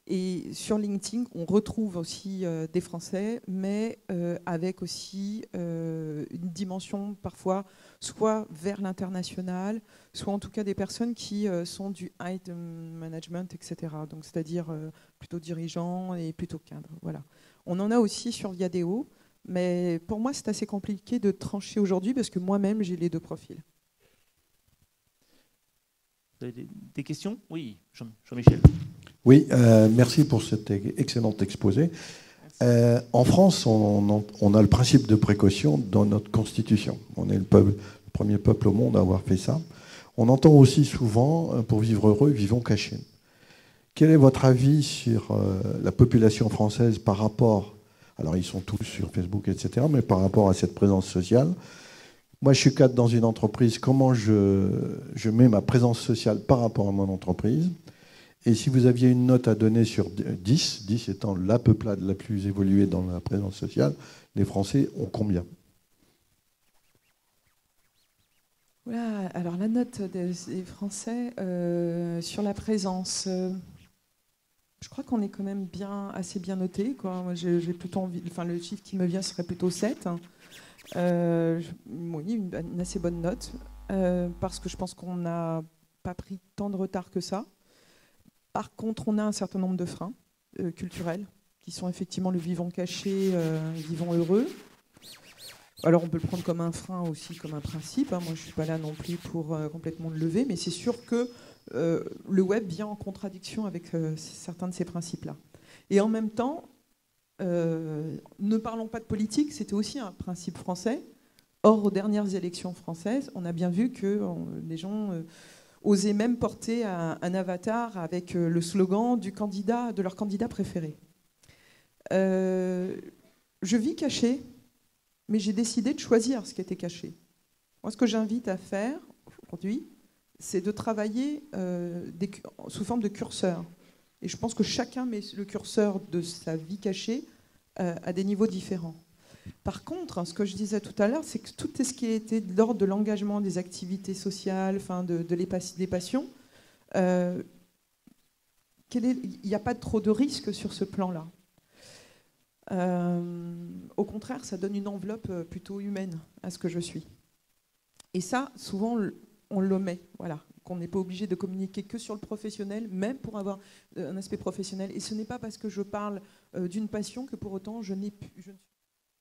Et sur LinkedIn, on retrouve aussi des Français, mais avec aussi une dimension parfois soit vers l'international, soit en tout cas des personnes qui sont du high management, etc. Donc c'est-à-dire plutôt dirigeants et plutôt cadres. Voilà. On en a aussi sur Viadeo, mais pour moi c'est assez compliqué de trancher aujourd'hui parce que moi-même j'ai les 2 profils. Vous avez des questions? Oui, Jean-Michel. Oui, merci pour cet excellent exposé. En France, on a le principe de précaution dans notre Constitution. On est le premier peuple au monde à avoir fait ça. On entend aussi souvent, pour vivre heureux, vivons cachés. Quel est votre avis sur la population française par rapport, alors ils sont tous sur Facebook, etc., mais par rapport à cette présence sociale? Moi, je suis cadre dans une entreprise. Comment je mets ma présence sociale par rapport à mon entreprise? Et si vous aviez une note à donner sur 10, 10 étant la peuplade la plus évoluée dans la présence sociale, les Français ont combien? Voilà, alors la note des Français sur la présence, je crois qu'on est quand même assez bien noté, quoi. Moi, j'ai plutôt envie, enfin, le chiffre qui me vient serait plutôt 7. Oui, une assez bonne note, parce que je pense qu'on n'a pas pris tant de retard que ça. Par contre, on a un certain nombre de freins culturels qui sont effectivement le vivant caché, vivant heureux. Alors on peut le prendre comme un frein aussi, comme un principe. Moi, je ne suis pas là non plus pour complètement le lever, mais c'est sûr que le web vient en contradiction avec certains de ces principes-là. Et en même temps, ne parlons pas de politique, c'était aussi un principe français. Or, aux dernières élections françaises, on a bien vu que les gens... osaient même porter un avatar avec le slogan de leur candidat préféré. Je vis caché, mais j'ai décidé de choisir ce qui était caché. Moi, ce que j'invite à faire aujourd'hui, c'est de travailler sous forme de curseur. Et je pense que chacun met le curseur de sa vie cachée à des niveaux différents. Par contre, ce que je disais tout à l'heure, c'est que tout ce qui a été de l'ordre de l'engagement, des activités sociales, des passions, il n'y a pas trop de risques sur ce plan-là. Au contraire, ça donne une enveloppe plutôt humaine à ce que je suis. Et ça, souvent, on l'omet, voilà, qu'on n'est pas obligé de communiquer que sur le professionnel, même pour avoir un aspect professionnel. Et ce n'est pas parce que je parle d'une passion que pour autant je ne suis pas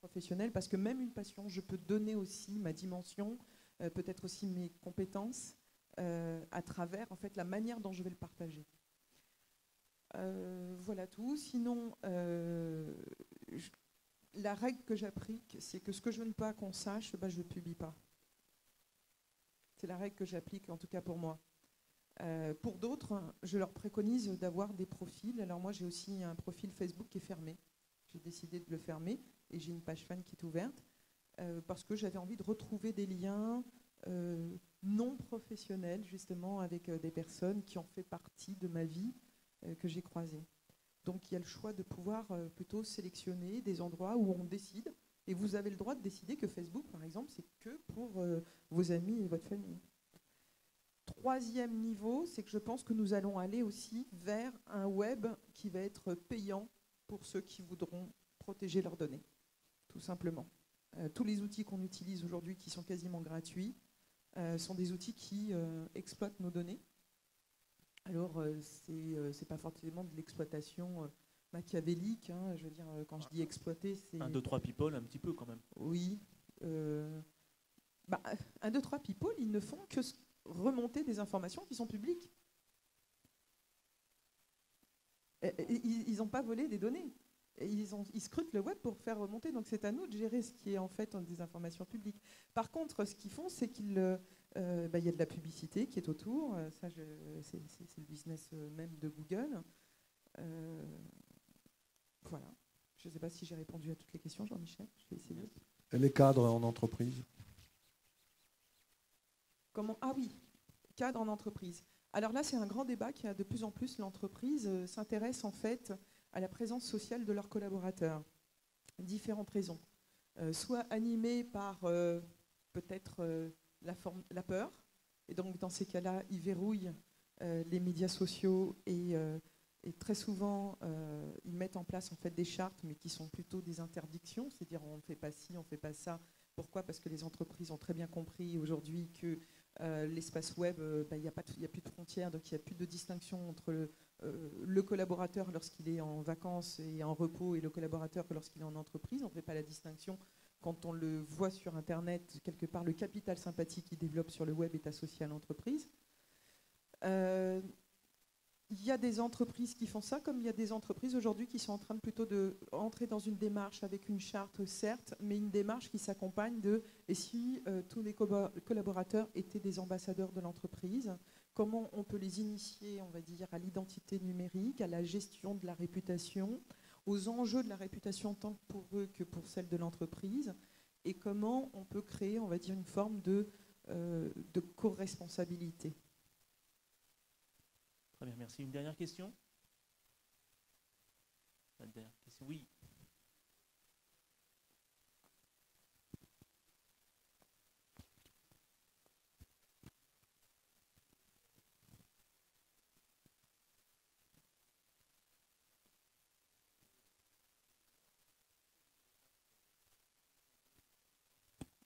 professionnel, parce que même une passion, je peux donner aussi ma dimension, peut-être aussi mes compétences, à travers en fait la manière dont je vais le partager. Voilà tout. Sinon, la règle que j'applique, c'est que ce que je veux pas qu'on sache, je ne publie pas. C'est la règle que j'applique, en tout cas pour moi. Pour d'autres, je leur préconise d'avoir des profils. Alors moi, j'ai aussi un profil Facebook qui est fermé. J'ai décidé de le fermer et j'ai une page fan qui est ouverte parce que j'avais envie de retrouver des liens non professionnels, justement, avec des personnes qui ont fait partie de ma vie que j'ai croisées. Donc il y a le choix de pouvoir plutôt sélectionner des endroits où on décide. Et vous avez le droit de décider que Facebook, par exemple, c'est que pour vos amis et votre famille. Troisième niveau, c'est que je pense que nous allons aller aussi vers un web qui va être payant pour ceux qui voudront protéger leurs données, tout simplement. Tous les outils qu'on utilise aujourd'hui, qui sont quasiment gratuits, sont des outils qui exploitent nos données. Alors, c'est pas forcément de l'exploitation machiavélique, hein, je veux dire, quand je dis exploiter, c'est... 1, 2, 3 people, un petit peu quand même. Oui. 1, 2, 3 people, ils ne font que remonter des informations qui sont publiques. Ils n'ont pas volé des données. Ils scrutent le web pour faire remonter. Donc c'est à nous de gérer ce qui est en fait des informations publiques. Par contre, ce qu'ils font, c'est qu'il y a de la publicité qui est autour. Ça, c'est le business même de Google. Voilà. Je ne sais pas si j'ai répondu à toutes les questions, Jean-Michel. Je vais essayer. Et les cadres en entreprise? Ah oui, cadre en entreprise. Alors là, c'est un grand débat qui a de plus en plus. L'entreprise s'intéresse en fait à la présence sociale de leurs collaborateurs. Différentes raisons. Soit animées par peut-être la peur. Et donc, dans ces cas-là, ils verrouillent les médias sociaux et très souvent, ils mettent en place en fait des chartes, mais qui sont plutôt des interdictions. C'est-à-dire, on ne fait pas ci, on ne fait pas ça. Pourquoi ? Parce que les entreprises ont très bien compris aujourd'hui que l'espace web, il n'y a plus de frontières, donc il n'y a plus de distinction entre le collaborateur lorsqu'il est en vacances et en repos et le collaborateur lorsqu'il est en entreprise. On ne fait pas la distinction quand on le voit sur Internet. Quelque part, le capital sympathique qu'il développe sur le web est associé à l'entreprise. Il y a des entreprises qui font ça, comme il y a des entreprises aujourd'hui qui sont en train plutôt d'entrer dans une démarche avec une charte, certes, mais une démarche qui s'accompagne de « et si tous les collaborateurs étaient des ambassadeurs de l'entreprise ?» Comment on peut les initier, on va dire, à l'identité numérique, à la gestion de la réputation, aux enjeux de la réputation tant pour eux que pour celle de l'entreprise, et comment on peut créer, on va dire, une forme de co-responsabilité. Très bien, merci. Une dernière question ? Une dernière question, oui.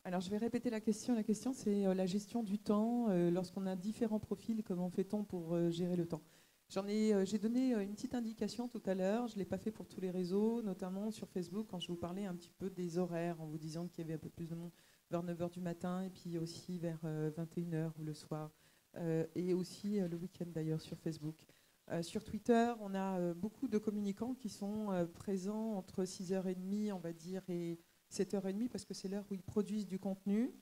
Alors, je vais répéter la question. La question, c'est la gestion du temps. Lorsqu'on a différents profils, comment fait-on pour gérer le temps ? J'ai donné une petite indication tout à l'heure. Je ne l'ai pas fait pour tous les réseaux, notamment sur Facebook, quand je vous parlais un petit peu des horaires, en vous disant qu'il y avait un peu plus de monde vers 9h du matin, et puis aussi vers 21h ou le soir, et aussi le week-end d'ailleurs sur Facebook. Sur Twitter, on a beaucoup de communicants qui sont présents entre 6h30, on va dire, et 7h30, parce que c'est l'heure où ils produisent du contenu.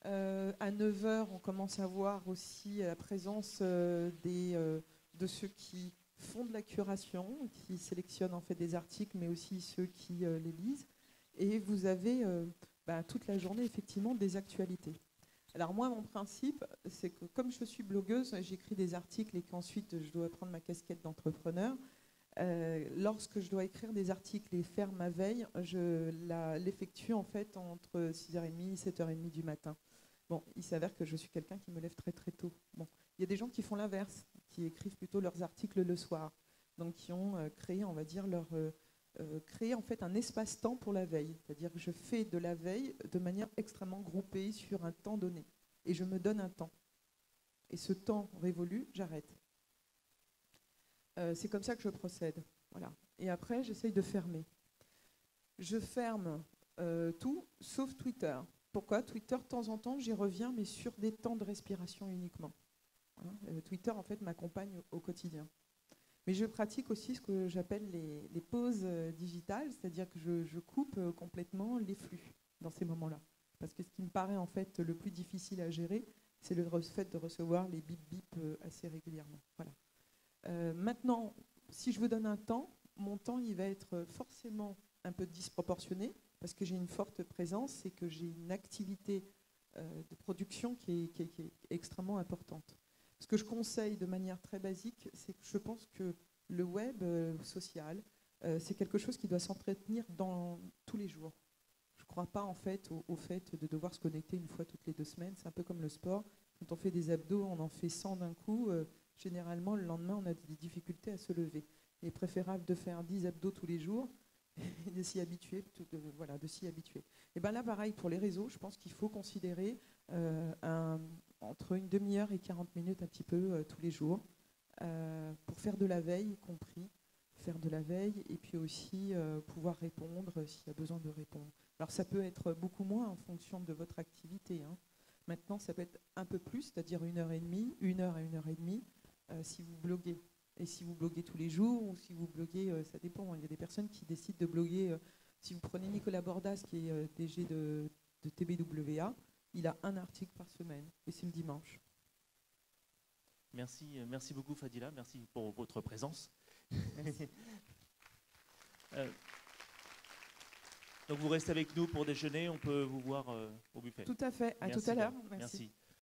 À 9h, on commence à voir aussi la présence de ceux qui font de la curation, qui sélectionnent en fait des articles, mais aussi ceux qui les lisent. Et vous avez toute la journée, effectivement, des actualités. Alors moi, mon principe, c'est que comme je suis blogueuse, j'écris des articles et qu'ensuite, je dois prendre ma casquette d'entrepreneur. Lorsque je dois écrire des articles et faire ma veille, je l'effectue en fait entre 6h30 et 7h30 du matin. Bon, il s'avère que je suis quelqu'un qui me lève très très tôt. Bon, il y a des gens qui font l'inverse, qui écrivent plutôt leurs articles le soir, donc qui ont créé, on va dire, créé en fait un espace-temps pour la veille. C'est-à-dire que je fais de la veille de manière extrêmement groupée sur un temps donné, et je me donne un temps. et ce temps révolu, j'arrête. C'est comme ça que je procède. Voilà. Et après, j'essaye de fermer. Je ferme tout, sauf Twitter. Pourquoi ? Twitter, de temps en temps, j'y reviens, mais sur des temps de respiration uniquement. Twitter, en fait, m'accompagne au quotidien. Mais je pratique aussi ce que j'appelle les pauses digitales, c'est-à-dire que je coupe complètement les flux dans ces moments-là. Parce que ce qui me paraît en fait le plus difficile à gérer, c'est le fait de recevoir les bip-bip assez régulièrement. Voilà. Maintenant, si je vous donne un temps, mon temps il va être forcément un peu disproportionné, parce que j'ai une forte présence et que j'ai une activité de production qui est extrêmement importante. Ce que je conseille de manière très basique, c'est que je pense que le web social, c'est quelque chose qui doit s'entretenir dans tous les jours. Je ne crois pas en fait au fait de devoir se connecter une fois toutes les 2 semaines. C'est un peu comme le sport. Quand on fait des abdos, on en fait 100 d'un coup. Généralement, le lendemain, on a des difficultés à se lever. Il est préférable de faire 10 abdos tous les jours et de s'y habituer. De s'y habituer. Et bien là, pareil, pour les réseaux, je pense qu'il faut considérer entre une demi-heure et 40 minutes un petit peu tous les jours pour faire de la veille, y compris faire de la veille, et puis aussi pouvoir répondre s'il y a besoin de répondre. Alors ça peut être beaucoup moins en fonction de votre activité. Maintenant, ça peut être un peu plus, c'est-à-dire 1h30, 1h à 1h30, si vous bloguez. Et si vous bloguez tous les jours, ou si vous bloguez, ça dépend. Il y a des personnes qui décident de bloguer. Si vous prenez Nicolas Bordas, qui est DG de TBWA, il a un article par semaine, et c'est le dimanche. Merci beaucoup Fadila, merci pour votre présence. Donc vous restez avec nous pour déjeuner, on peut vous voir au buffet. Tout à fait, à tout à l'heure. Merci.